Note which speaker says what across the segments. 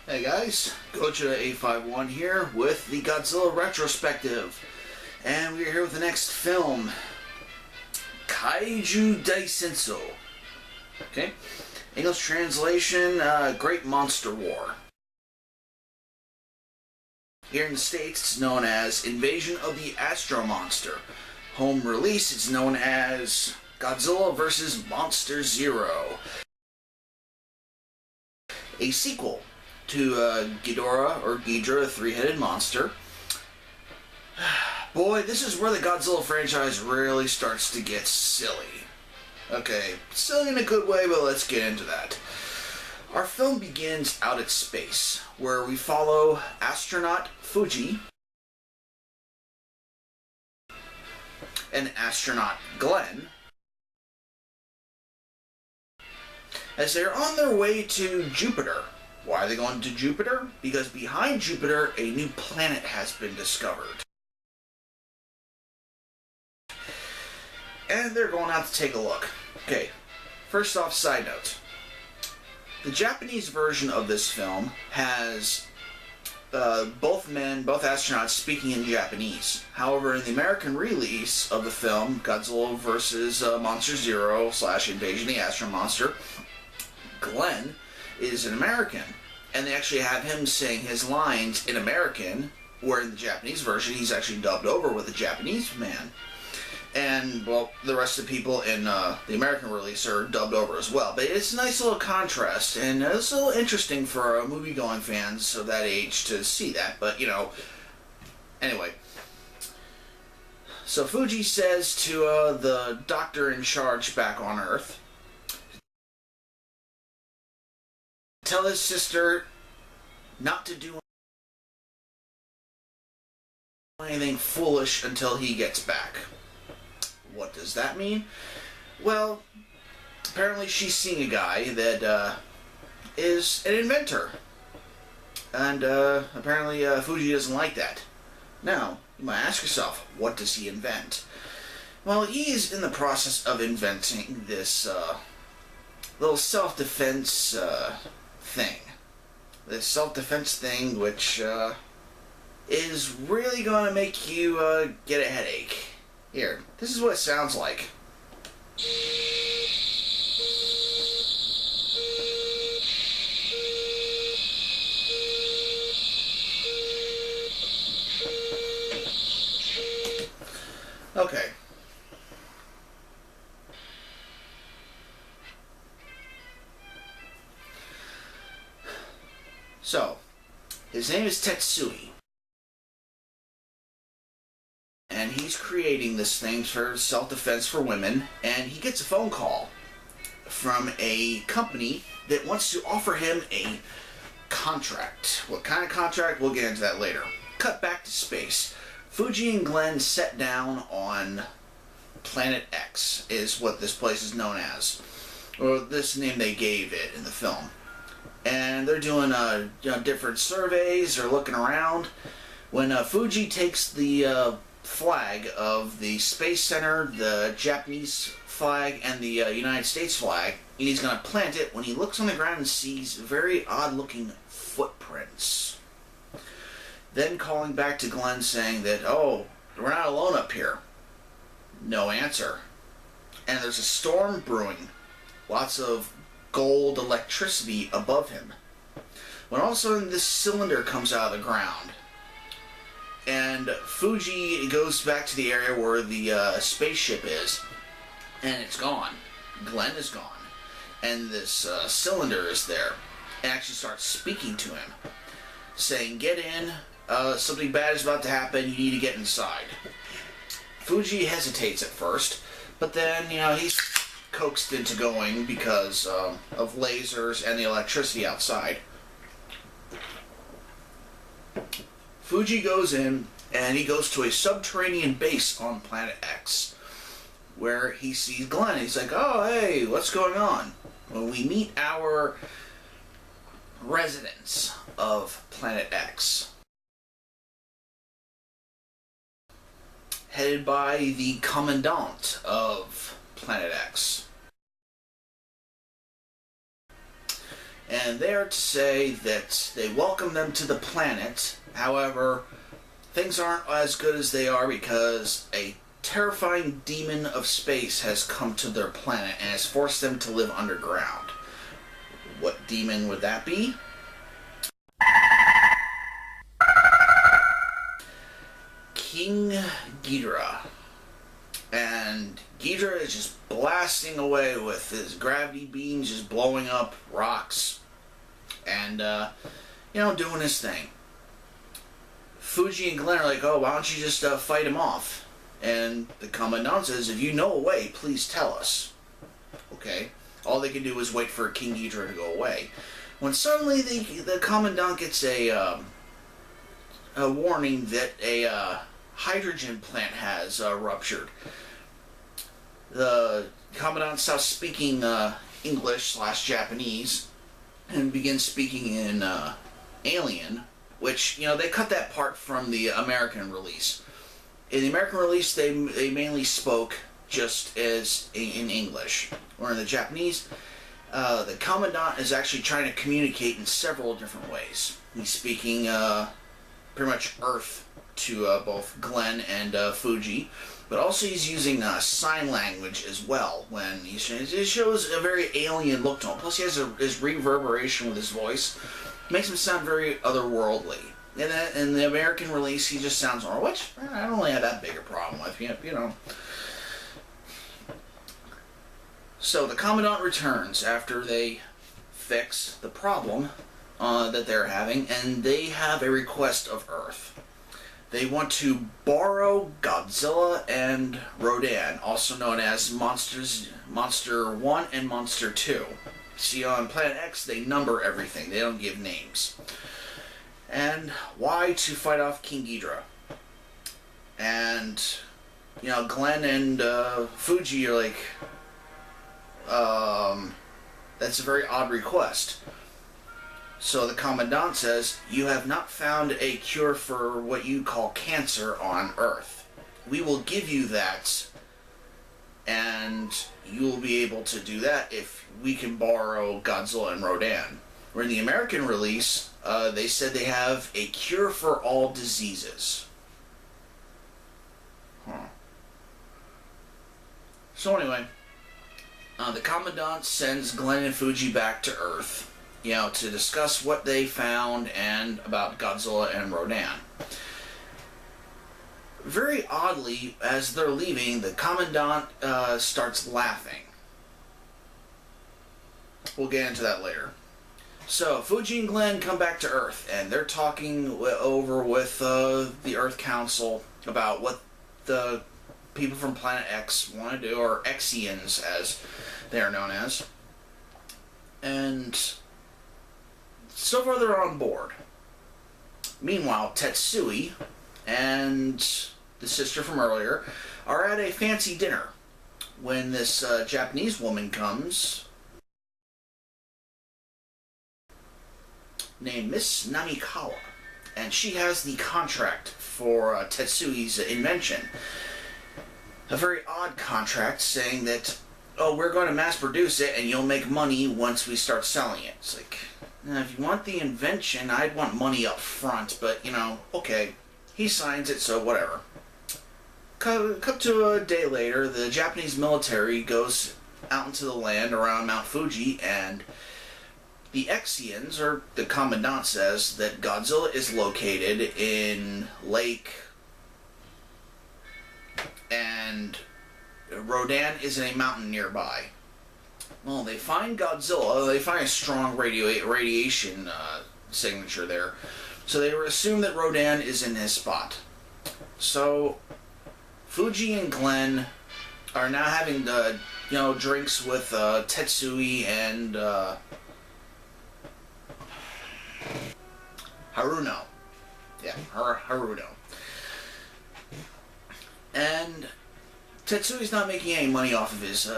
Speaker 1: Hey guys, Godzilla851 here with the Godzilla Retrospective. And we're here with the next film, Kaiju Daisenso. Okay? English translation, Great Monster War. Here in the States, it's known as Invasion of the Astro Monster. Home release, it's known as Godzilla vs. Monster Zero. A sequel to Ghidorah, or Ghidra, a three-headed monster. Boy, this is where the Godzilla franchise really starts to get silly. Okay, silly in a good way, but let's get into that. Our film begins out at space, where we follow astronaut Fuji and astronaut Glenn as they're on their way to Jupiter. Why are they going to Jupiter? Because behind Jupiter, a new planet has been discovered. And they're going out to take a look. Okay, first off, side note. The Japanese version of this film has both astronauts speaking in Japanese. However, in the American release of the film, Godzilla vs. Monster Zero / Invasion of the Astro Monster, Glenn is an American, and they actually have him saying his lines in American, where in the Japanese version he's actually dubbed over with a Japanese man. And, well, the rest of the people in the American release are dubbed over as well. But it's a nice little contrast, and it's a little interesting for movie-going fans of that age to see that. But, you know, anyway. So Fuji says to the doctor in charge back on Earth, tell his sister not to do anything foolish until he gets back. What does that mean? Well, apparently she's seeing a guy that is an inventor. And apparently Fuji doesn't like that. Now, you might ask yourself, what does he invent? Well, he's in the process of inventing this little self-defense thing. This self-defense thing which is really going to make you get a headache. Here, this is what it sounds like. Okay. So, his name is Tetsui. And he's creating this thing for self-defense for women, and he gets a phone call from a company that wants to offer him a contract. What kind of contract? We'll get into that later. Cut back to space. Fuji and Glenn set down on Planet X, is what this place is known as. Or this name they gave it in the film. And they're doing different surveys, or looking around. When Fuji takes the flag of the Space Center, the Japanese flag, and the United States flag, and he's going to plant it when he looks on the ground and sees very odd-looking footprints. Then calling back to Glenn saying that, oh, we're not alone up here. No answer. And there's a storm brewing. Lots of gold electricity above him. When all of a sudden this cylinder comes out of the ground. And Fuji goes back to the area where the spaceship is, and it's gone. Glenn is gone. And this cylinder is there, and actually starts speaking to him, saying, get in, something bad is about to happen, you need to get inside. Fuji hesitates at first, but then, you know, he's coaxed into going because of lasers and the electricity outside. Fuji goes in, and he goes to a subterranean base on Planet X, where he sees Glenn. He's like, oh, hey, what's going on? Well, we meet our residents of Planet X, headed by the Commandant of Planet X. and they are to say that they welcome them to the planet. However, things aren't as good as they are because a terrifying demon of space has come to their planet and has forced them to live underground. What demon would that be? King Ghidorah. And Ghidorah is just blasting away with his gravity beams, just blowing up rocks and, doing his thing. Fuji and Glenn are like, oh, why don't you just fight him off? And the Commandant says, if you know a way, please tell us. Okay. All they can do is wait for King Ghidorah to go away. When suddenly the Commandant gets a warning that a hydrogen plant has ruptured. The Commandant stops speaking English/Japanese and begins speaking in Alien, which, they cut that part from the American release. In the American release, they mainly spoke just as in English. Or in the Japanese, the Commandant is actually trying to communicate in several different ways. He's speaking pretty much Earth to both Glenn and Fuji, but also he's using sign language as well. When it shows a very alien look to him. Plus, he has his reverberation with his voice, makes him sound very otherworldly. In the American release, he just sounds normal, which I don't really have that big a problem with. So the Commandant returns after they fix the problem that they're having, and they have a request of Earth. They want to borrow Godzilla and Rodan, also known as Monster 1 and Monster 2. See, on Planet X, they number everything. They don't give names. And why? To fight off King Ghidorah. And, Glenn and Fuji are like, that's a very odd request. So the Commandant says, you have not found a cure for what you call cancer on Earth. We will give you that, and you will be able to do that if we can borrow Godzilla and Rodan. Where in the American release, they said they have a cure for all diseases. So anyway, the Commandant sends Glenn and Fuji back to Earth, to discuss what they found and about Godzilla and Rodan. Very oddly, as they're leaving, the Commandant starts laughing. We'll get into that later. So, Fuji and Glenn come back to Earth, and they're talking over with the Earth Council about what the people from Planet X want to do, or Xians as they are known as. And so far they're on board. Meanwhile, Tetsui and the sister from earlier are at a fancy dinner when this Japanese woman comes named Miss Namikawa, and she has the contract for Tetsui's invention. A very odd contract saying that, oh, we're going to mass produce it and you'll make money once we start selling it. It's like, now, if you want the invention, I'd want money up front, but, okay. He signs it, so whatever. Cut to a day later, the Japanese military goes out into the land around Mount Fuji, and the Xians, or the Commandant, says that Godzilla is located in Lake, and Rodan is in a mountain nearby. Well, they find Godzilla. They find a strong radiation signature there. So they assume that Rodan is in his spot. So Fuji and Glenn are now having drinks with Tetsui and Haruno. Yeah, Haruno. And Tetsui's not making any money off of his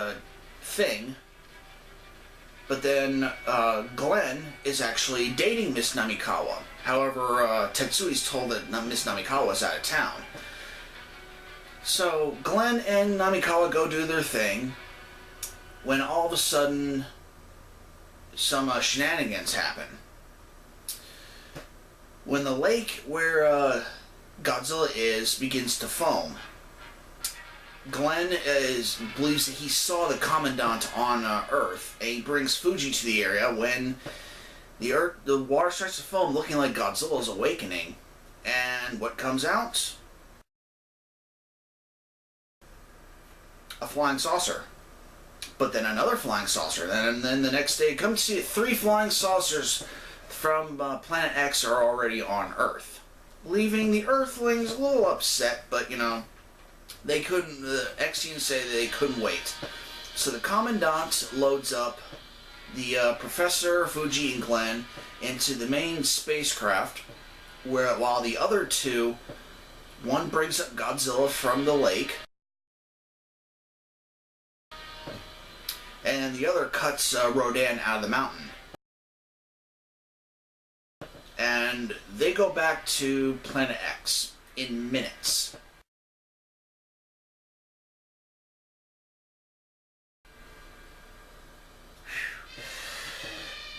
Speaker 1: thing. But then Glenn is actually dating Miss Namikawa. However, Tetsui's told that Miss Namikawa's out of town. So Glenn and Namikawa go do their thing, when all of a sudden some shenanigans happen. When the lake where Godzilla is begins to foam, Glenn believes that he saw the Commandant on Earth, and he brings Fuji to the area when the water starts to foam, looking like Godzilla is awakening. And what comes out? A flying saucer. But then another flying saucer. And then the next day, come to see it, 3 flying saucers from Planet X are already on Earth, leaving the Earthlings a little upset, but you know, they couldn't, the Xians say that they couldn't wait. So the Commandant loads up the Professor, Fuji, and Glenn into the main spacecraft, while the other 2, one brings up Godzilla from the lake, and the other cuts Rodan out of the mountain. And they go back to Planet X in minutes.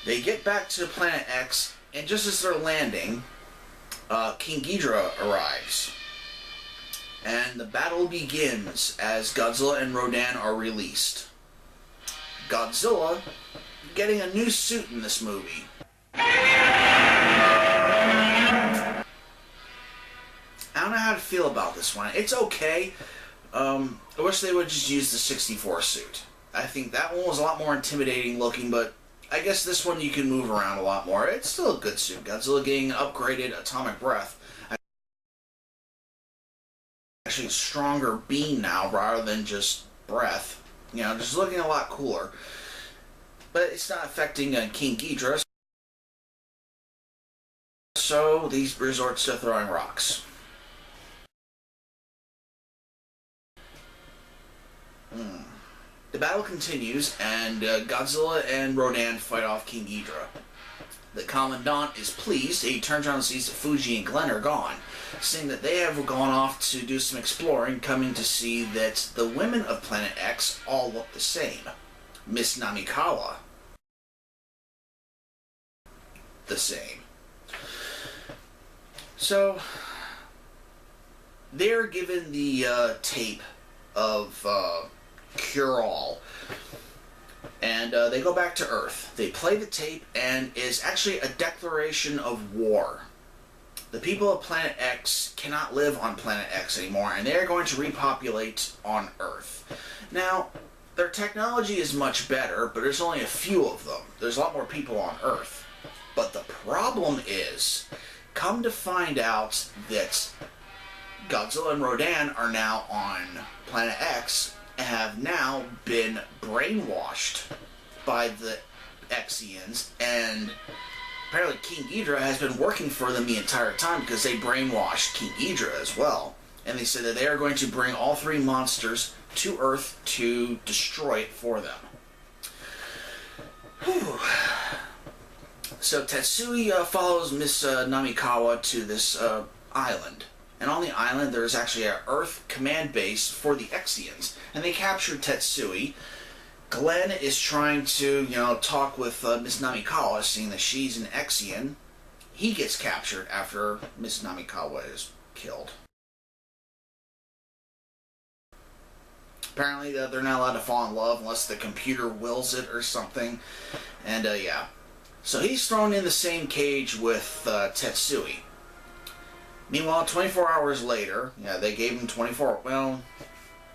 Speaker 1: They get back to Planet X, and just as they're landing, King Ghidorah arrives. And the battle begins as Godzilla and Rodan are released. Godzilla getting a new suit in this movie. I don't know how to feel about this one. It's okay. I wish they would just use the 64 suit. I think that one was a lot more intimidating looking, but I guess this one you can move around a lot more. It's still a good suit. Godzilla getting upgraded atomic breath. Actually a stronger beam now rather than just breath. You know, just looking a lot cooler. But it's not affecting King Ghidorah. So these resorts to throwing rocks. The battle continues, and Godzilla and Rodan fight off King Ghidorah. The Commandant is pleased. He turns around and sees that Fuji and Glenn are gone, saying that they have gone off to do some exploring, coming to see that the women of Planet X all look the same. Miss Namikawa, the same. So, they're given the tape of Cure All, and they go back to Earth. They play the tape, and it's actually a declaration of war. The people of Planet X cannot live on Planet X anymore, and they're going to repopulate on Earth. Now, their technology is much better, but there's only a few of them. There's a lot more people on Earth. But the problem is, come to find out that Godzilla and Rodan are now on Planet X and have now been brainwashed by the Xians, and apparently King Ghidorah has been working for them the entire time because they brainwashed King Ghidorah as well. And they said that they are going to bring all 3 monsters to Earth to destroy it for them. Whew. So Tetsui follows Miss Namikawa to this island. And on the island there is actually an Earth command base for the Xians. And they captured Tetsui. Glenn is trying to, talk with Miss Namikawa, seeing that she's an Xian. He gets captured after Miss Namikawa is killed. Apparently they're not allowed to fall in love unless the computer wills it or something. And yeah. So he's thrown in the same cage with Tetsui. Meanwhile, 24 hours later, they gave him 24, well, they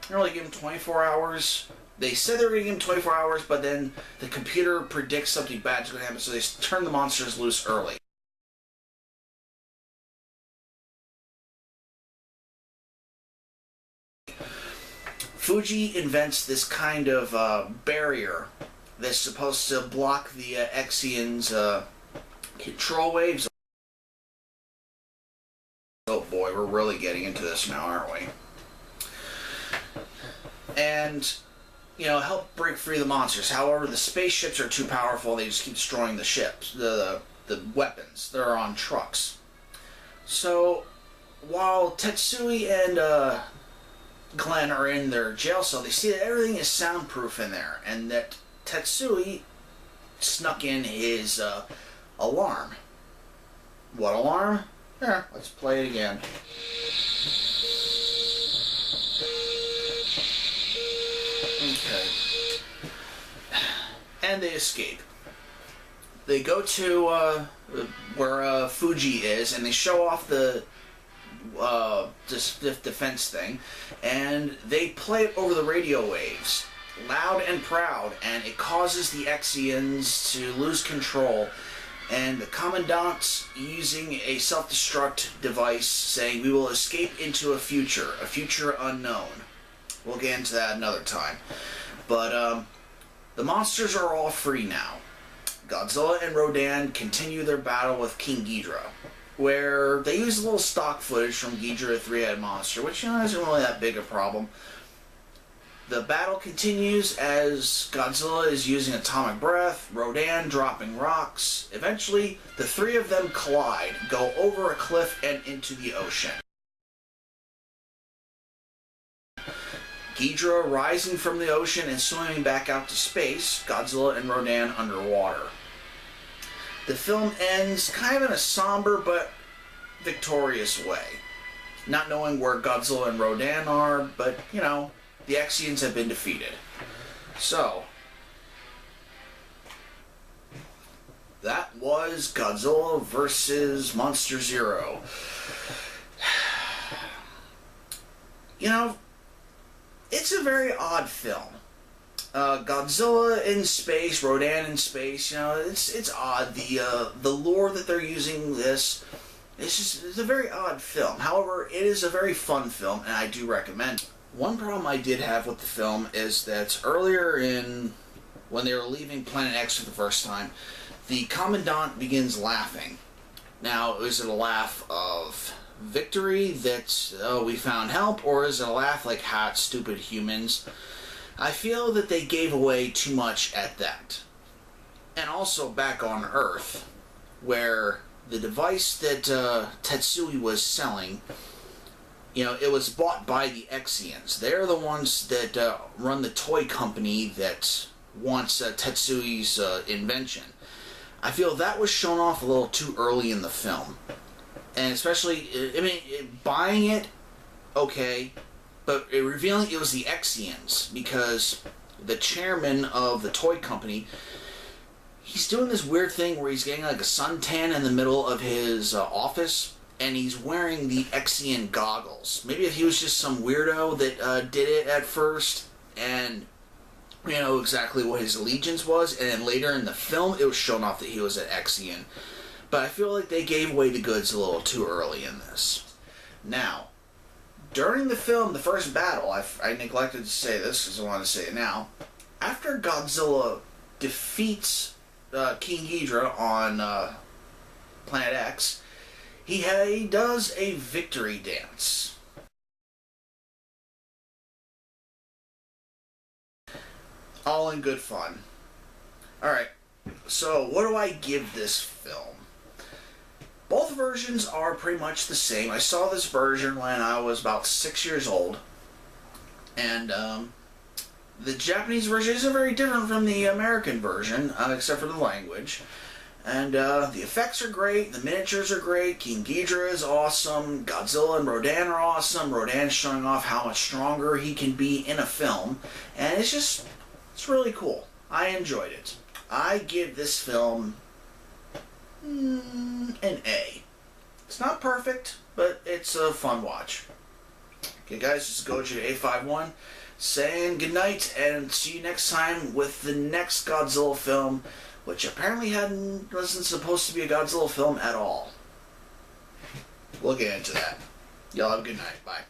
Speaker 1: didn't really give him 24 hours. They said they were going to give him 24 hours, but then the computer predicts something bad is going to happen, so they turn the monsters loose early. Fuji invents this kind of barrier that's supposed to block the Xians' control waves. Oh boy, we're really getting into this now, aren't we? And, help break free the monsters. However, the spaceships are too powerful. They just keep destroying the ships, the weapons. They're on trucks. So, while Tetsui and Glenn are in their jail cell, they see that everything is soundproof in there, and that Tetsui snuck in his alarm. What alarm? Here, let's play it again. Okay. And they escape. They go to where Fuji is, and they show off the defense thing, and they play it over the radio waves, loud and proud, and it causes the Exians to lose control. And the Commandant's using a self-destruct device, saying we will escape into a future unknown. We'll get into that another time. But the monsters are all free now. Godzilla and Rodan continue their battle with King Ghidorah, where they use a little stock footage from Ghidorah, the three-headed monster, which, isn't really that big a problem. The battle continues as Godzilla is using atomic breath, Rodan dropping rocks. Eventually, the three of them collide, go over a cliff and into the ocean. Ghidorah rising from the ocean and swimming back out to space, Godzilla and Rodan underwater. The film ends kind of in a somber but victorious way. Not knowing where Godzilla and Rodan are, but, the Exians have been defeated. So, that was Godzilla vs. Monster Zero. It's a very odd film. Godzilla in space, Rodan in space, it's odd. The lore that they're using it's a very odd film. However, it is a very fun film, and I do recommend it. One problem I did have with the film is that earlier when they were leaving Planet X for the first time, the Commandant begins laughing. Now, is it a laugh of victory that, we found help, or is it a laugh like hot, stupid humans? I feel that they gave away too much at that. And also back on Earth, where the device that Tetsui was selling, it was bought by the Exians. They're the ones that run the toy company that wants Tetsui's invention. I feel that was shown off a little too early in the film. And especially, buying it, okay, but revealing it was the Exians, because the chairman of the toy company, he's doing this weird thing where he's getting like a suntan in the middle of his office, and he's wearing the Exian goggles. Maybe if he was just some weirdo that did it at first, and exactly what his allegiance was, and then later in the film it was shown off that he was an Exian. But I feel like they gave away the goods a little too early in this. Now, during the film, the first battle, I neglected to say this because I want to say it now. After Godzilla defeats King Ghidorah on Planet X, he does a victory dance. All in good fun. Alright, so what do I give this film? Both versions are pretty much the same. I saw this version when I was about 6 years old. And the Japanese version isn't very different from the American version, except for the language. And the effects are great, the miniatures are great, King Ghidorah is awesome, Godzilla and Rodan are awesome, Rodan's showing off how much stronger he can be in a film, and it's really cool. I enjoyed it. I give this film an A. It's not perfect, but it's a fun watch. Okay guys, this is Godzilla A51 saying goodnight, and see you next time with the next Godzilla film, which apparently wasn't supposed to be a Godzilla film at all. We'll get into that. Y'all have a good night. Bye.